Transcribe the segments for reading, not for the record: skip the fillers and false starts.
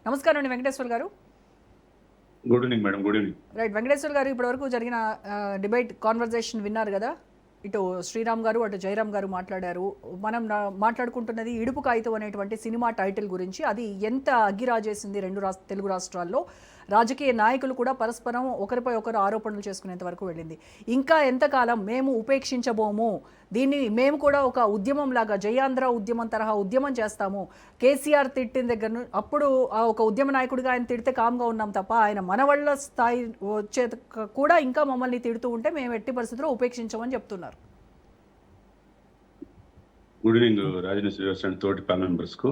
నమస్కారం అండి వెంకటేశ్వర్ గారు. Good evening madam. Good evening. Right Venkateshwar గారు, ఇప్పటివరకు జరిగిన డిబేట్ కాన్వర్జేషన్ విన్నారు కదా. ఇటు శ్రీరామ్ గారు అటు జయరామ్ గారు మాట్లాడారు. మనం మాట్లాడుకుంటున్నది ఇడుపు కాగితం అనేటువంటి సినిమా టైటిల్ గురించి. అది ఎంత అగ్గిరాజేసింది తెలుగు రాష్ట్రాల్లో. రాజకీయ నాయకులు కూడా పరస్పరం ఒకరిపై ఒకరు ఆరోపణలు చేసుకునేంత వరకు వెళ్ళింది. ఇంకా ఎంతకాలం మేము ఉపేక్షించబోము, దీన్ని మేము కూడా ఒక ఉద్యమం లాగా జయాంధ్ర ఉద్యమం తరహా ఉద్యమం చేస్తాము. కేసీఆర్ తిట్టిన దగ్గర అప్పుడు ఒక ఉద్యమ నాయకుడిగా ఆయన తిడితే కామ్గా ఉన్నాం తప్ప, ఆయన మనవళ్ళ స్థాయి వచ్చే కూడా ఇంకా మమ్మల్ని తిడుతూ ఉంటే మేము ఎట్టి పరిస్థితుల్లో ఉపేక్షించమని చెప్తున్నారు. Good evening Rajendra Srivas and తోటి ప్యానల్ మెంబర్స్ కు.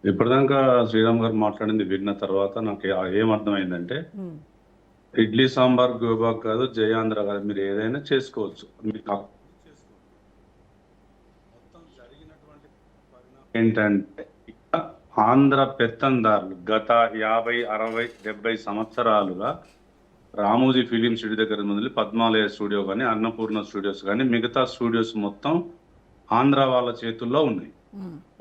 ఇప్పటిదాకా శ్రీరామ్ గారు మాట్లాడింది విన్న తర్వాత నాకు ఏం అర్థమైందంటే, ఇడ్లీ సాంబార్ గోబాక్ కాదు, జయాంధ్ర కాదు, మీరు ఏదైనా చేసుకోవచ్చు. మీకు మొత్తం జరిగినటువంటి ఏంటంటే, ఆంధ్ర పెత్తందారులు గత 50, 60, 70 సంవత్సరాలుగా రామోజీ ఫిలిం స్టూడియో దగ్గర మొదలు పద్మాలయ స్టూడియో కానీ, అన్నపూర్ణ స్టూడియోస్ కానీ, మిగతా స్టూడియోస్ మొత్తం ఆంధ్ర వాళ్ళ చేతుల్లో ఉన్నాయి.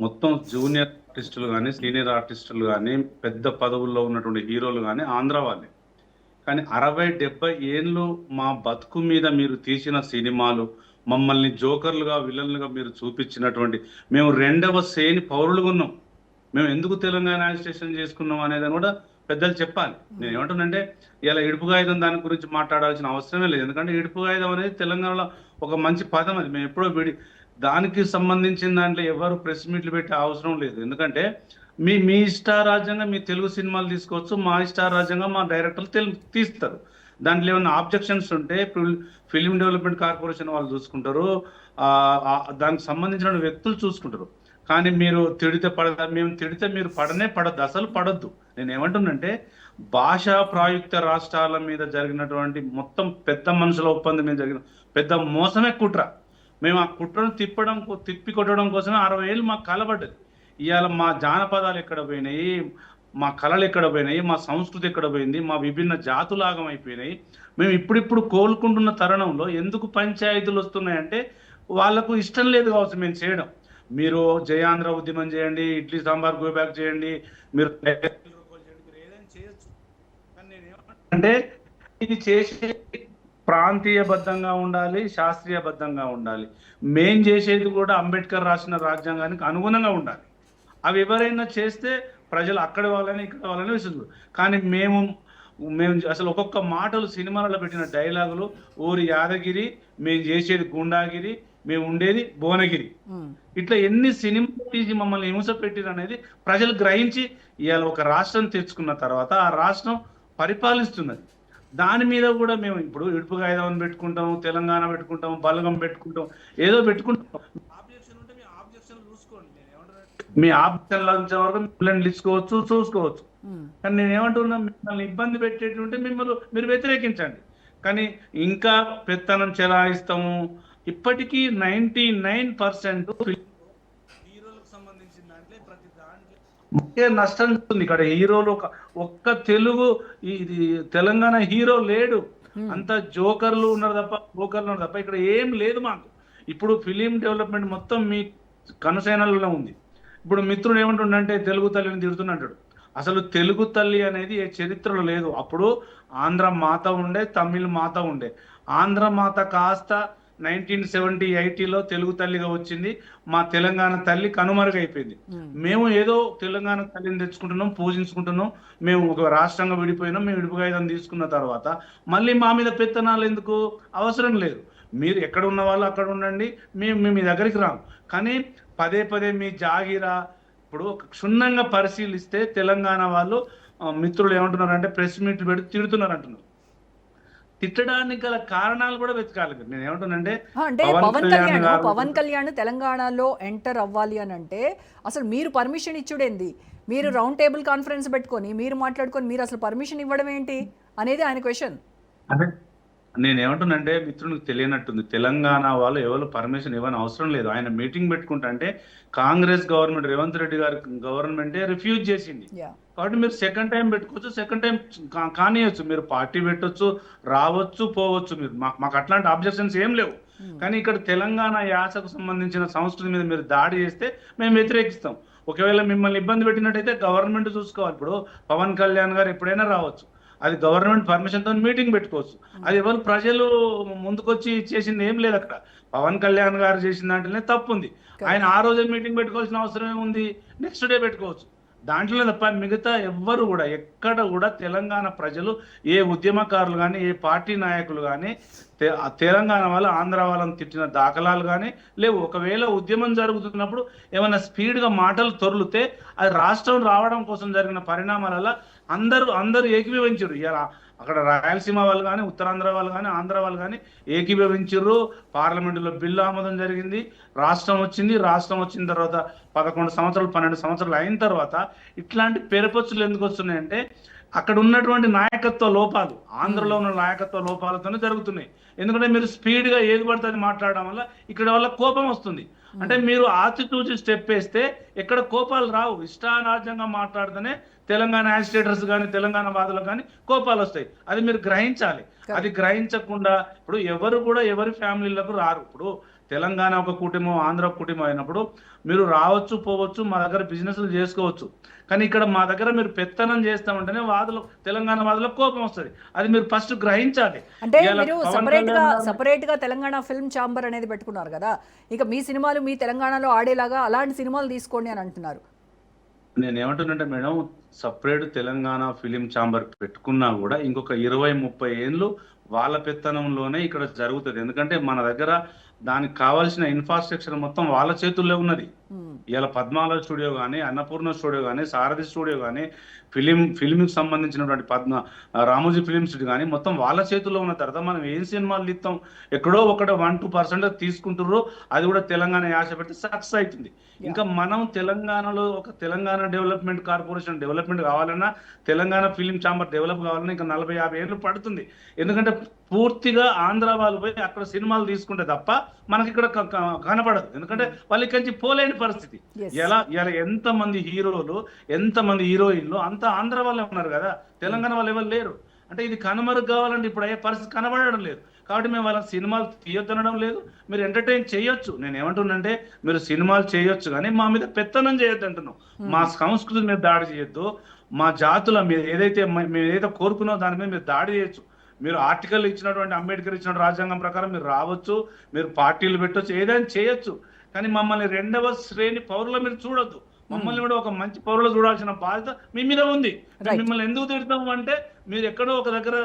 మొత్తం జూనియర్ ఆర్టిస్టులు కానీ, సీనియర్ ఆర్టిస్టులు కానీ, పెద్ద పదవుల్లో ఉన్నటువంటి హీరోలు కానీ ఆంధ్ర వాళ్ళే. కానీ 60, 70 ఏళ్ళు మా బతుకు మీద మీరు తీసిన సినిమాలు, మమ్మల్ని జోకర్లుగా విలన్లుగా మీరు చూపించినటువంటి, మేము రెండవ శ్రేణి పౌరులుగా ఉన్నాం. మేము ఎందుకు తెలంగాణ అడ్మినిస్ట్రేషన్ చేసుకున్నాం అనేది కూడా పెద్దలు చెప్పాలి. నేను ఏమంటున్నానంటే, ఇలా ఇడుపు కాగితం దాని గురించి మాట్లాడాల్సిన అవసరమే లేదు. ఎందుకంటే ఇడుపు కాగితం అనేది తెలంగాణలో ఒక మంచి పదం. అది మేము ఎప్పుడో దానికి సంబంధించిన దాంట్లో ఎవరు ప్రెస్ మీట్లు పెట్టే అవసరం లేదు. ఎందుకంటే మీ ఇష్టారాజ్యంగా మీ తెలుగు సినిమాలు తీసుకోవచ్చు, మా ఇష్టారాజ్యంగా మా డైరెక్టర్లు తీస్తారు. దాంట్లో ఏమైనా ఆబ్జెక్షన్స్ ఉంటే ఫిలిం డెవలప్మెంట్ కార్పొరేషన్ వాళ్ళు చూసుకుంటారు, దానికి సంబంధించిన వ్యక్తులు చూసుకుంటారు. కానీ మీరు తిడితే పడదా, మేము తిడితే మీరు పడద్దు, అసలు పడద్దు. నేను ఏమంటున్నంటే, భాషా ప్రాయుక్త రాష్ట్రాల మీద జరిగినటువంటి మొత్తం పెద్ద మనుషుల ఒప్పందం మీద జరిగిన పెద్ద మోసమే కుట్ర. మేము ఆ కుట్రను తిప్పి కొట్టడం కోసమే 60 ఏళ్ళు మాకు కలబడ్డది. ఇవాళ మా జానపదాలు ఎక్కడ పోయినాయి, మా కళలు ఎక్కడ పోయినాయి, మా సంస్కృతి ఎక్కడ పోయింది, మా విభిన్న జాతులాగం అయిపోయినాయి. మేము ఇప్పుడిప్పుడు కోలుకుంటున్న తరుణంలో ఎందుకు పంచాయతీలు వస్తున్నాయంటే, వాళ్లకు ఇష్టం లేదు కావచ్చు మేము చేయడం. మీరు జయాంధ్ర ఉద్యమం చేయండి, ఇడ్లీ సాంబార్ గో బ్యాక్ చేయండి, మీరు ఏదైనా చేయొచ్చు. కానీ నేను ఏమంటే, ఇది చేసే ప్రాంతీయబద్ధంగా ఉండాలి, శాస్త్రీయబద్ధంగా ఉండాలి. మేం చేసేది కూడా అంబేద్కర్ రాసిన రాజ్యాంగానికి అనుగుణంగా ఉండాలి. అవి ఎవరైనా చేస్తే ప్రజలు అక్కడ వాళ్ళని ఇక్కడ వాళ్ళని విసురు. కానీ మేము అసలు ఒక్కొక్క మాటలు సినిమాలలో పెట్టిన డైలాగులు, ఊరి యాదగిరి, మేము చేసేది గుండాగిరి, మేము ఉండేది భువనగిరి, ఇట్లా ఎన్ని సినిమాలు తీసి మమ్మల్ని హింస పెట్టిరు అనేది ప్రజలు గ్రహించి ఇవాళ ఒక రాష్ట్రం తెచ్చుకున్న తర్వాత ఆ రాష్ట్రం పరిపాలిస్తున్నది. దాని మీద కూడా మేము ఇప్పుడు ఇడుపు కాగితం పెట్టుకుంటాం, తెలంగాణ పెట్టుకుంటాం, బలగం పెట్టుకుంటాం, ఏదో పెట్టుకుంటాం. ఆబ్జెక్షన్ ఉంటే మీ ఆబ్జెక్షన్ చూసుకోండి. మీ ఆబ్జెక్షన్ లభించే వరకు మిమ్మల్ని చూసుకోవచ్చు. కానీ నేను ఏమంటున్నా, మిమ్మల్ని ఇబ్బంది పెట్టేటుంటే మీరు వ్యతిరేకించండి. కానీ ఇంకా పెత్తనం చెలాయిస్తాము. ఇప్పటికీ 99% హీరోలకు సంబంధించిన దాంట్లో ప్రతి దాంట్లో ముఖ్య నష్టం ఉంది. ఇక్కడ హీరోలు ఒక్క తెలుగు తెలంగాణ హీరో లేడు. అంత జోకర్లు ఉన్నారు తప్ప ఇక్కడ ఏం లేదు మాకు. ఇప్పుడు ఫిలిం డెవలప్మెంట్ మొత్తం మీ కనసేనలో ఉంది. ఇప్పుడు మిత్రుడు ఏమంటుండంటే, తెలుగు తల్లిని తిడుతున్నట్టు. అసలు తెలుగు తల్లి అనేది ఏ చరిత్రలో లేదు. అప్పుడు ఆంధ్ర మాత ఉండే, తమిళ్ మాత ఉండే. ఆంధ్ర మాత కాస్త 1970-80లో తెలుగు తల్లిగా వచ్చింది. మా తెలంగాణ తల్లి కనుమరుగైపోయింది. మేము ఏదో తెలంగాణ తల్లిని తెచ్చుకుంటున్నాం, పూజించుకుంటున్నాం. మేము ఒక రాష్ట్రంగా విడిపోయినాం. మేము విడిపోయి తీసుకున్న తర్వాత మళ్ళీ మా మీద పెత్తనాలు ఎందుకు? అవసరం లేదు. మీరు ఎక్కడ ఉన్న వాళ్ళు అక్కడ ఉండండి, మేము మీ దగ్గరికి రాము. కానీ పదే మీ జాగిరా ఇప్పుడు క్షుణ్ణంగా పరిశీలిస్తే తెలంగాణ వాళ్ళు మిత్రులు ఏమంటున్నారంటే, ప్రెస్ మీట్లు పెట్టి తిడుతున్నారు అంటున్నారు. తిట్టడానికి గల కారణాలు కూడా వెతకాలి. నేను ఏమంటున్నానంటే, పవన్ కళ్యాణ్ తెలంగాణలో ఎంటర్ అవ్వాలి అని అంటే అసలు మీరు పర్మిషన్ ఇచ్చుడేంది? మీరు రౌండ్ టేబుల్ కాన్ఫరెన్స్ పెట్టుకొని మీరు మాట్లాడుకొని మీరు అసలు పర్మిషన్ ఇవ్వడం ఏంటి అనేది ఆయన క్వశ్చన్. నేను ఏమంటున్నానంటే, మిత్రునికి తెలియనట్టుంది. తెలంగాణ వాళ్ళు ఎవరు పర్మిషన్ ఇవ్వని అవసరం లేదు. ఆయన మీటింగ్ పెట్టుకుంటే కాంగ్రెస్ గవర్నమెంట్, రేవంత్ రెడ్డి గారి గవర్నమెంటే రిఫ్యూజ్ చేసింది. కాబట్టి మీరు సెకండ్ టైం పెట్టుకోవచ్చు, సెకండ్ టైం కానియచ్చు. మీరు పార్టీ పెట్టొచ్చు, రావచ్చు, పోవచ్చు. మీరు మాకు అట్లాంటి ఆబ్జెక్షన్స్ ఏం లేవు. కానీ ఇక్కడ తెలంగాణ యాసకు సంబంధించిన సంస్కృతి మీద మీరు దాడి చేస్తే మేము వ్యతిరేకిస్తాం. ఒకవేళ మిమ్మల్ని ఇబ్బంది పెట్టినట్టయితే గవర్నమెంట్ చూసుకోవాలి. ఇప్పుడు పవన్ కళ్యాణ్ గారు ఎప్పుడైనా రావచ్చు, అది గవర్నమెంట్ పర్మిషన్ తో మీటింగ్ పెట్టుకోవచ్చు. అది ఎవరు ప్రజలు ముందుకొచ్చి చేసింది ఏం లేదు. అక్కడ పవన్ కళ్యాణ్ గారు చేసిన దాంట్లోనే తప్పు ఉంది. ఆయన ఆ రోజే మీటింగ్ పెట్టుకోవాల్సిన అవసరం ఏముంది, నెక్స్ట్ డే పెట్టుకోవచ్చు. దాంట్లో తప్ప మిగతా ఎవ్వరు కూడా ఎక్కడ కూడా తెలంగాణ ప్రజలు, ఏ ఉద్యమకారులు కానీ, ఏ పార్టీ నాయకులు కానీ తెలంగాణ వాళ్ళు ఆంధ్ర వాళ్ళని తిట్టిన దాఖలాలు కానీ లేవు. ఒకవేళ ఉద్యమం జరుగుతున్నప్పుడు ఏమైనా స్పీడ్గా మాటలు తొర్లితే అది రాష్ట్రం రావడం కోసం జరిగిన పరిణామాల అందరూ ఏకీభవించారు. ఇలా అక్కడ రాయలసీమ వాళ్ళు కానీ, ఉత్తరాంధ్ర వాళ్ళు కానీ, ఆంధ్ర వాళ్ళు కానీ ఏకీభవించారు. పార్లమెంటులో బిల్లు ఆమోదం జరిగింది, రాష్ట్రం వచ్చింది. రాష్ట్రం వచ్చిన తర్వాత 11 సంవత్సరాలు 12 సంవత్సరాలు అయిన తర్వాత ఇట్లాంటి పేరుపచ్చులు ఎందుకు వస్తున్నాయంటే అక్కడ ఉన్నటువంటి నాయకత్వ లోపాలు, ఆంధ్రలో ఉన్న నాయకత్వ లోపాలతోనే జరుగుతున్నాయి. ఎందుకంటే మీరు స్పీడ్గా ఏది పడితే అది మాట్లాడడం వల్ల ఇక్కడ వల్ల కోపం వస్తుంది. అంటే మీరు ఆచితూచి స్టెప్ వేస్తే ఎక్కడ కోపాలు రావు. ఇష్టారాజ్యంగా మాట్లాడితేనే తెలంగాణ యాజిటేటర్స్ కానీ, తెలంగాణ వాదులకు కానీ కోపాలు వస్తాయి. అది మీరు గ్రహించాలి. అది గ్రహించకుండా ఇప్పుడు ఎవరు కూడా ఎవరి ఫ్యామిలీలకు రారు. ఇప్పుడు తెలంగాణ ఒక కుటుంబం, ఆంధ్ర ఒక కుటుంబం అయినప్పుడు మీరు రావచ్చు, పోవచ్చు, మా దగ్గర బిజినెస్లు చేసుకోవచ్చు. కానీ ఇక్కడ మా దగ్గర మీరు పెత్తనం చేస్తామంటేనే తెలంగాణ వాదులకు కోపం వస్తుంది. అది మీరు ఫస్ట్ గ్రహించాలి. అంటే మీరు సపరేట్ గా తెలంగాణ ఫిల్మ్ ఛాంబర్ అనేది పెట్టుకున్నారు కదా, ఇక మీ సినిమాలు మీ తెలంగాణలో ఆడేలాగా అలాంటి సినిమాలు తీసుకోండి అని అంటున్నారు. నేను ఏమంటున్నంటే madam, separate Telangana film chamber పెట్టుకున్నా కూడా ఇంకొక 20-30 ఏళ్ళు వాళ్ళ పెత్తనంలోనే ఇక్కడ జరుగుతుంది. ఎందుకంటే మన దగ్గర దానికి కావాల్సిన ఇన్ఫ్రాస్ట్రక్చర్ మొత్తం వాళ్ళ చేతుల్లో ఉన్నది. ఇలా పద్మాల స్టూడియో కానీ, అన్నపూర్ణ స్టూడియో కానీ, సారథి స్టూడియో కానీ, ఫిలింకి సంబంధించినటువంటి రామోజీ ఫిలిమ్స్ కానీ మొత్తం వాళ్ళ చేతుల్లో ఉన్న తర్వాత మనం ఏం సినిమాలు తీస్తాం? ఎక్కడో 1-2% తీసుకుంటుర్రు. అది కూడా తెలంగాణ యాస పెట్టి సక్సెస్ అవుతుంది. ఇంకా మనం తెలంగాణలో ఒక తెలంగాణ డెవలప్మెంట్ కార్పొరేషన్ డెవలప్మెంట్ కావాలన్నా, తెలంగాణ ఫిలిం ఛాంబర్ డెవలప్ కావాలన్నా ఇంకా 40-50 ఏళ్ళు పడుతుంది. ఎందుకంటే పూర్తిగా ఆంధ్ర వాళ్ళు పోయి అక్కడ సినిమాలు తీసుకుంటే తప్ప మనకి ఇక్కడ కనపడదు. ఎందుకంటే వాళ్ళకి కంచి పోలేని పరిస్థితి. ఎలా ఎంతమంది హీరోలు, ఎంతమంది హీరోయిన్లు అంత ఆంధ్ర వాళ్ళే ఉన్నారు కదా, తెలంగాణ వాళ్ళు ఎవరు లేరు. అంటే ఇది కనుమరుగు కావాలంటే ఇప్పుడు అయ్యే పరిస్థితి కనబడడం లేదు. కాబట్టి మేము వాళ్ళ సినిమాలు తీయొద్దనడం లేదు. మీరు ఎంటర్టైన్ చేయొచ్చు. నేను ఏమంటున్నంటే మీరు సినిమాలు చేయొచ్చు కానీ మా మీద పెత్తనం చేయొద్దు అంటున్నాం. మా సంస్కృతి మీద దాడి చేయొద్దు. మా జాతుల మీద ఏదైతే కోరుకున్నామో దాని మీద మీరు దాడి చేయొచ్చు. మీరు ఆర్టికల్ ఇచ్చినటువంటి అంబేద్కర్ ఇచ్చిన రాజ్యాంగం ప్రకారం మీరు రావచ్చు, మీరు పార్టీలు పెట్టొచ్చు, ఏదైనా చేయొచ్చు. కానీ మమ్మల్ని 2వ శ్రేణి పౌరులు మీరు చూడొద్దు. మమ్మల్ని కూడా ఒక మంచి పౌరులు చూడాల్సిన బాధ్యత మీ మీద ఉంది. మిమ్మల్ని ఎందుకు తిడతాము అంటే మీరు ఎక్కడో ఒక దగ్గర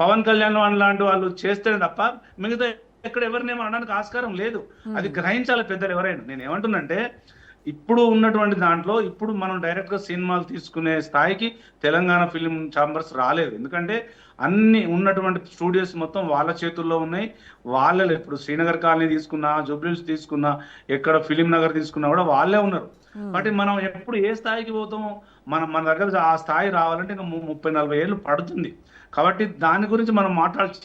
పవన్ కళ్యాణ్ లాంటి వాళ్ళు చేస్తేనే తప్ప మిగతా ఎక్కడ ఎవరినేమో అనడానికి ఆస్కారం లేదు. అది గ్రహించాలి పెద్దలు ఎవరైనా. నేను ఏమంటున్నంటే ఇప్పుడు ఉన్నటువంటి దాంట్లో ఇప్పుడు మనం డైరెక్ట్ గా సినిమాలు తీసుకునే స్థాయికి తెలంగాణ ఫిలిం ఛాంబర్స్ రాలేదు. ఎందుకంటే అన్ని ఉన్నటువంటి స్టూడియోస్ మొత్తం వాళ్ళ చేతుల్లో ఉన్నాయి. వాళ్ళే ఇప్పుడు శ్రీనగర్ కాలనీ తీసుకున్నా, జూబ్లీహిల్స్ తీసుకున్నా, ఎక్కడ ఫిలిం నగర్ తీసుకున్నా కూడా వాళ్ళే ఉన్నారు. కాబట్టి మనం ఎప్పుడు ఏ స్థాయికి పోతామో మన దగ్గర ఆ స్థాయి రావాలంటే ఇంకా 30-40 ఏళ్ళు పడుతుంది. కాబట్టి దాని గురించి మనం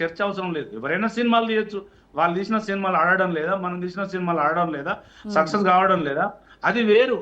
చర్చ అవసరం లేదు. ఎవరైనా సినిమాలు తీయొచ్చు. వాళ్ళు తీసిన సినిమాలు ఆడడం లేదా, మనం తీసిన సినిమాలు ఆడడం లేదా, సక్సెస్ కావడం లేదా, అది వేరు.